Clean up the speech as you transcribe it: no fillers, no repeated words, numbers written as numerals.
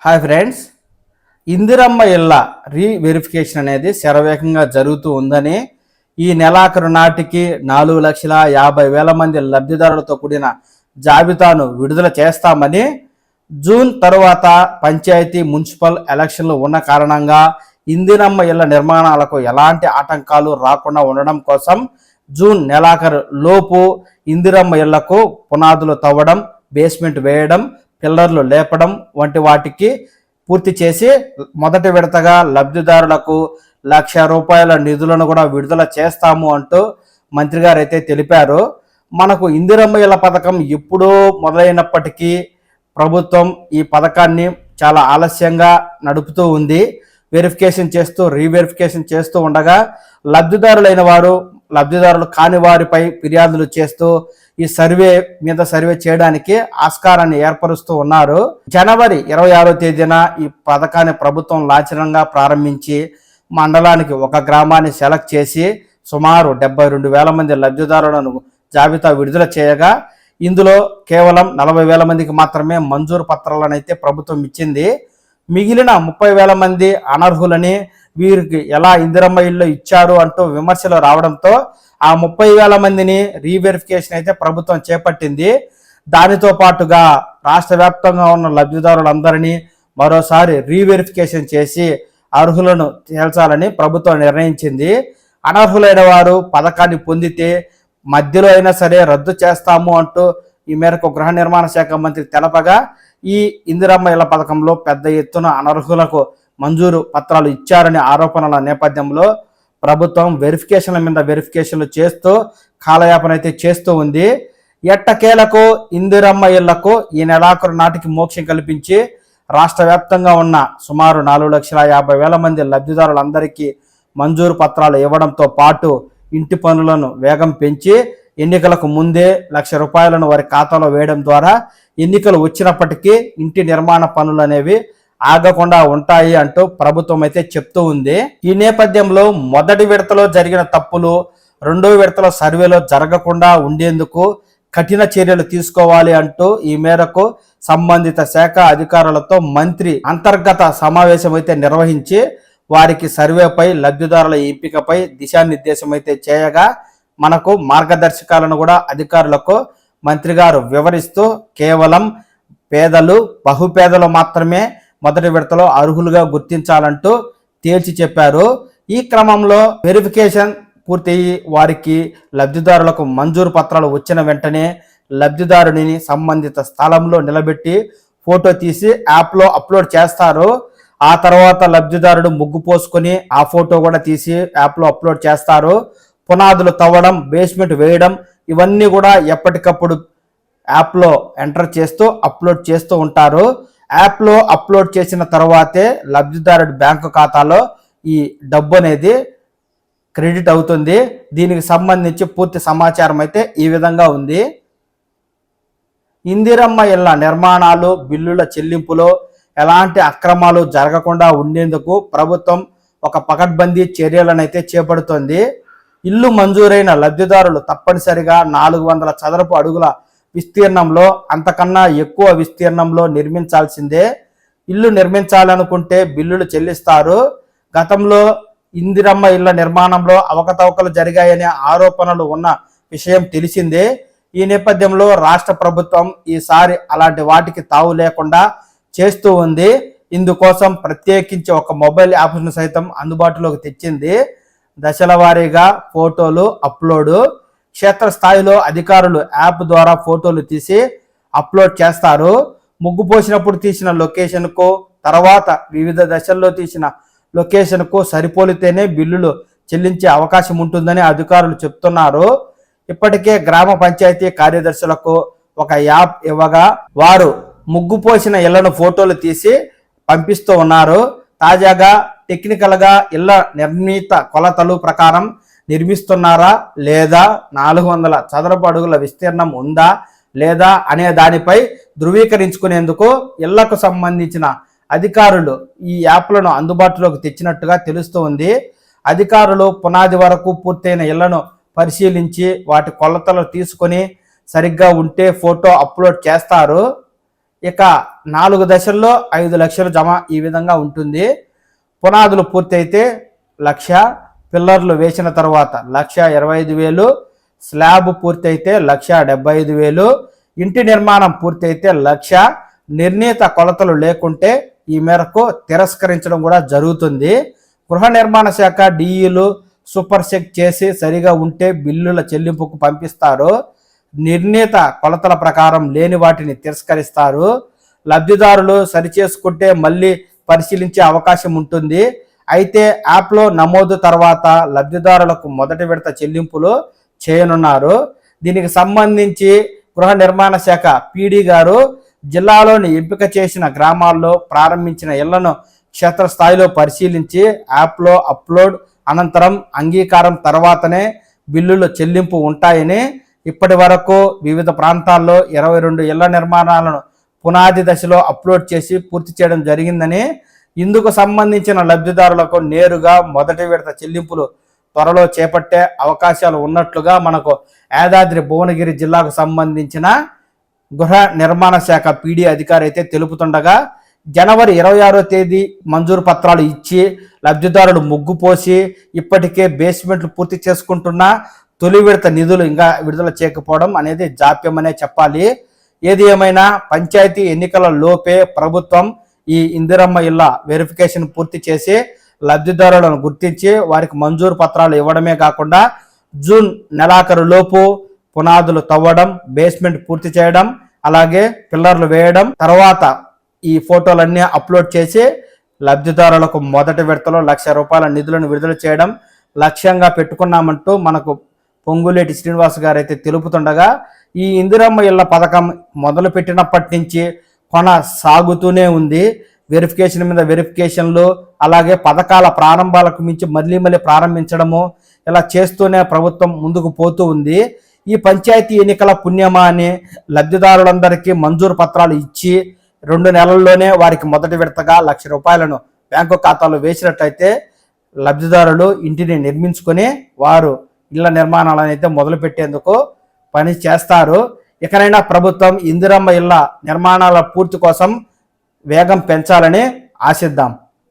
Hi friends, Indiramma ఇళ్ళ reverification అనేది శరవేగంగా జరుగుతూ ఉందని, ఈ నెలాఖరు నాటికి 4,50,000 మంది లబ్ధిదారులతో కూడిన జాబితాను విడుదల చేస్తామని, జూన్ తరువాత పంచాయతీ మున్సిపల్ ఎలక్షన్లు ఉన్న కారణంగా ఇందిరమ్మ ఇళ్ల నిర్మాణాలకు ఎలాంటి ఆటంకాలు రాకుండా ఉండడం కోసం జూన్ నెలాఖరు లోపు ఇందిరమ్మ ఇళ్లకు పునాదులు తవ్వడం, బేస్మెంట్ వేయడం, పిల్లర్లు లేపడం వంటి వాటికి పూర్తి చేసి మొదటి విడతగా లబ్ధిదారులకు ₹1,00,000 నిధులను కూడా విడుదల చేస్తాము అంటూ మంత్రి గారు అయితే తెలిపారు. మనకు ఇందిరమ్మ ఇళ్ల పథకం ఎప్పుడో మొదలైనప్పటికీ ప్రభుత్వం ఈ పథకాన్ని చాలా ఆలస్యంగా నడుపుతూ ఉంది. వెరిఫికేషన్ చేస్తూ రీవెరిఫికేషన్ చేస్తూ ఉండగా లబ్ధిదారులు కాని వారిపై ఫిర్యాదులు చేస్తూ ఈ సర్వే చేయడానికి ఆస్కారాన్ని ఏర్పరుస్తూ ఉన్నారు. జనవరి 26వ తేదీన ఈ పథకాన్ని ప్రభుత్వం లాంఛనంగా ప్రారంభించి మండలానికి ఒక గ్రామాన్ని సెలెక్ట్ చేసి సుమారు 72,000 మంది లబ్ధిదారులను జాబితా విడుదల చేయగా ఇందులో కేవలం 40,000 మందికి మాత్రమే మంజూరు పత్రాలను అయితే ప్రభుత్వం ఇచ్చింది. మిగిలిన 30,000 మంది అనర్హులని, వీరికి ఎలా ఇందిరమ్మ ఇళ్ళు ఇచ్చారు అంటూ విమర్శలు రావడంతో ఆ 30,000 మందిని రీవెరిఫికేషన్ అయితే ప్రభుత్వం చేపట్టింది. దానితో పాటుగా రాష్ట్ర వ్యాప్తంగా ఉన్న లబ్ధిదారులందరినీ మరోసారి రీవెరిఫికేషన్ చేసి అర్హులను తేల్చాలని ప్రభుత్వం నిర్ణయించింది. అనర్హులైన వారు పథకాన్ని పొందితే మధ్యలో అయినా సరే రద్దు చేస్తాము అంటూ ఈ మేరకు గృహ నిర్మాణ శాఖ మంత్రి తెలపగా, ఈ ఇందిరమ్మ ఇళ్ల పథకంలో పెద్ద ఎత్తున అనర్హులకు మంజూరు పత్రాలు ఇచ్చారనే ఆరోపణల నేపథ్యంలో ప్రభుత్వం వెరిఫికేషన్ల మీద వెరిఫికేషన్లు చేస్తూ కాలయాపన అయితే చేస్తూ ఉంది. ఎట్టకేలకు ఇందిరమ్మ ఇళ్లకు ఈ నెలాఖరు నాటికి మోక్షం కల్పించి రాష్ట్ర వ్యాప్తంగా ఉన్న సుమారు 4,50,000 మంది లబ్ధిదారులందరికీ మంజూరు పత్రాలు ఇవ్వడంతో పాటు ఇంటి పనులను వేగం పెంచి ఎన్నికలకు ముందే ₹1,00,000 వారి ఖాతాలో వేయడం ద్వారా ఎన్నికలు వచ్చినప్పటికీ ఇంటి నిర్మాణ పనులు అనేవి ఆగకుండా ఉంటాయి అంటూ ప్రభుత్వం అయితే చెప్తూ ఉంది. ఈ నేపథ్యంలో మొదటి విడతలో జరిగిన తప్పులు రెండో విడతలో సర్వేలో జరగకుండా ఉండేందుకు కఠిన చర్యలు తీసుకోవాలి అంటూ ఈ మేరకు సంబంధిత శాఖ అధికారులతో మంత్రి అంతర్గత సమావేశం అయితే నిర్వహించి వారికి సర్వేపై లబ్ధిదారుల ఎంపికపై దిశానిర్దేశం అయితే చేయగా మనకు మార్గదర్శకాలను కూడా అధికారులకు మంత్రి గారు వివరిస్తూ కేవలం పేదలు, బహుపేదలు మాత్రమే మొదటి విడతలో అర్హులుగా గుర్తించాలంటూ తేల్చి చెప్పారు. ఈ క్రమంలో వెరిఫికేషన్ పూర్తయి వారికి లబ్ధిదారులకు మంజూరు పత్రాలు వచ్చిన వెంటనే లబ్ధిదారుని సంబంధిత స్థలంలో నిలబెట్టి ఫోటో తీసి యాప్లో అప్లోడ్ చేస్తారు. ఆ తర్వాత లబ్ధిదారుడు ముగ్గు పోసుకొని ఆ ఫోటో కూడా తీసి యాప్లో అప్లోడ్ చేస్తారు. పునాదులు తవ్వడం, బేస్మెంట్ వేయడం ఇవన్నీ కూడా ఎప్పటికప్పుడు యాప్లో ఎంటర్ చేస్తూ అప్లోడ్ చేస్తూ ఉంటారు. యాప్లో అప్లోడ్ చేసిన తర్వాతే లబ్ధిదారుడి బ్యాంకు ఖాతాలో ఈ డబ్బు అనేది క్రెడిట్ అవుతుంది. దీనికి సంబంధించి పూర్తి సమాచారం అయితే ఈ విధంగా ఉంది. ఇందిరమ్మ ఇళ్ల నిర్మాణాలు, బిల్లుల చెల్లింపులో ఎలాంటి అక్రమాలు జరగకుండా ఉండేందుకు ప్రభుత్వం ఒక పకడ్బందీ చర్యలను అయితే చేపడుతోంది. ఇల్లు మంజూరైన లబ్ధిదారులు తప్పనిసరిగా 400 చదరపు అడుగుల విస్తీర్ణంలో, అంతకన్నా ఎక్కువ విస్తీర్ణంలో నిర్మించాల్సిందే. ఇల్లు నిర్మించాలనుకుంటే బిల్లులు చెల్లిస్తారు. గతంలో ఇందిరమ్మ ఇళ్ల నిర్మాణంలో అవకతవకలు జరిగాయనే ఆరోపణలు ఉన్న విషయం తెలిసిందే. ఈ నేపథ్యంలో రాష్ట్ర ప్రభుత్వం ఈసారి అలాంటి వాటికి తావు లేకుండా చేస్తూ ఉంది. ఇందుకోసం ప్రత్యేకించి ఒక మొబైల్ యాప్ను సైతం అందుబాటులోకి తెచ్చింది. దశల వారీగా ఫోటోలు అప్లోడు, క్షేత్రస్థాయిలో అధికారులు యాప్ ద్వారా ఫోటోలు తీసి అప్లోడ్ చేస్తారు. ముగ్గు పోసినప్పుడు తీసిన లొకేషన్కు, తర్వాత వివిధ దశల్లో తీసిన లొకేషన్కు సరిపోలితేనే బిల్లులు చెల్లించే అవకాశం ఉంటుందని అధికారులు చెప్తున్నారు. ఇప్పటికే గ్రామ పంచాయతీ కార్యదర్శులకు ఒక యాప్ ఇవ్వగా వారు ముగ్గు పోసిన ఇళ్లను ఫోటోలు తీసి పంపిస్తూ ఉన్నారు. తాజాగా టెక్నికల్గా ఇళ్ల నిర్ణీత కొలతలు ప్రకారం నిర్మిస్తున్నారా లేదా, 400 చదరపు అడుగుల విస్తీర్ణం ఉందా లేదా అనే దానిపై ధృవీకరించుకునేందుకు ఇళ్లకు సంబంధించిన అధికారులు ఈ యాప్లను అందుబాటులోకి తెచ్చినట్టుగా తెలుస్తూ ఉంది. అధికారులు పునాది వరకు పూర్తయిన ఇళ్లను పరిశీలించి వాటి కొలతలు తీసుకొని సరిగ్గా ఉంటే ఫోటో అప్లోడ్ చేస్తారు. ఇక 4 దశల్లో 5 లక్షలు జమ ఈ విధంగా ఉంటుంది. పునాదులు పూర్తయితే 1,00,000, పిల్లర్లు వేసిన తర్వాత 1,25,000, స్లాబ్ పూర్తయితే 1,75,000, ఇంటి నిర్మాణం పూర్తయితే 1,00,000, నిర్ణీత కొలతలు లేకుంటే ఈ మేరకు తిరస్కరించడం కూడా జరుగుతుంది. గృహ నిర్మాణ శాఖ డిఈలు సూపర్ చెక్ చేసి సరిగా ఉంటే బిల్లుల చెల్లింపుకు పంపిస్తారు. నిర్ణీత కొలతల ప్రకారం లేని వాటిని తిరస్కరిస్తారు. లబ్ధిదారులు సరిచేసుకుంటే మళ్ళీ పరిశీలించే అవకాశం ఉంటుంది. అయితే యాప్లో నమోదు తర్వాత లబ్ధిదారులకు మొదటి విడత చెల్లింపులు చేయనున్నారు. దీనికి సంబంధించి గృహ నిర్మాణ శాఖ పీడీ గారు జిల్లాలోని ఎంపిక చేసిన గ్రామాల్లో ప్రారంభించిన ఇళ్లను క్షేత్రస్థాయిలో పరిశీలించి యాప్లో అప్లోడ్ అనంతరం అంగీకారం తర్వాతనే బిల్లుల చెల్లింపు ఉంటాయని, ఇప్పటి వరకు వివిధ ప్రాంతాల్లో 22 ఇళ్ల నిర్మాణాలను పునాది దశలో అప్లోడ్ చేసి పూర్తి చేయడం జరిగిందని, ఇందుకు సంబంధించిన లబ్ధిదారులకు నేరుగా మొదటి విడత చెల్లింపులు త్వరలో చేపట్టే అవకాశాలు ఉన్నట్లుగా మనకు యాదాద్రి భువనగిరి జిల్లాకు సంబంధించిన గృహ నిర్మాణ శాఖ పీడీ అధికారి అయితే తెలుపుతుండగా, జనవరి 26వ తేదీ మంజూరు పత్రాలు ఇచ్చి లబ్ధిదారులు ముగ్గు పోసి ఇప్పటికే బేస్మెంట్లు పూర్తి చేసుకుంటున్న తొలి విడత నిధులు ఇంకా విడుదల చేయకపోవడం అనేది జాప్యం అనే చెప్పాలి. ఏది ఏమైనా పంచాయతీ ఎన్నికల లోపే ప్రభుత్వం ఈ ఇందిరమ్మ ఇళ్ల వెరిఫికేషన్ పూర్తి చేసి లబ్ధిదారులను గుర్తించి వారికి మంజూరు పత్రాలు ఇవ్వడమే కాకుండా జూన్ నెలాఖరు లోపు పునాదులు తవ్వడం, బేస్మెంట్ పూర్తి చేయడం, అలాగే పిల్లర్లు వేయడం, తర్వాత ఈ ఫోటోలన్నీ అప్లోడ్ చేసి లబ్ధిదారులకు మొదటి విడతలో ₹1,00,000 నిధులను విడుదల చేయడం లక్ష్యంగా పెట్టుకున్నామంటూ మనకు పొంగులేటి శ్రీనివాస్ గారు అయితే తెలుపుతుండగా, ఈ ఇందిరమ్మ ఇళ్ల పథకం మొదలు పెట్టినప్పటి నుంచి కొనసాగుతూనే ఉంది. వెరిఫికేషన్ మీద వెరిఫికేషన్లు, అలాగే పథకాల ప్రారంభాలకు మించి మళ్ళీ ప్రారంభించడము, ఇలా చేస్తూనే ప్రభుత్వం ముందుకు పోతూ ఉంది. ఈ పంచాయతీ ఎన్నికల పుణ్యమా అని లబ్ధిదారులందరికీ మంజూరు పత్రాలు ఇచ్చి 2 నెలల్లోనే వారికి మొదటి విడతగా ₹1,00,000 బ్యాంకు ఖాతాలో వేసినట్లయితే లబ్ధిదారులు ఇంటిని నిర్మించుకొని వారు ఇళ్ల నిర్మాణాలను అయితే మొదలు పెట్టేందుకు పని చేస్తారు. ఇకనైనా ప్రభుత్వం ఇందిరమ్మ ఇళ్ల నిర్మాణాల పూర్తి కోసం వేగం పెంచాలని ఆశిద్దాం.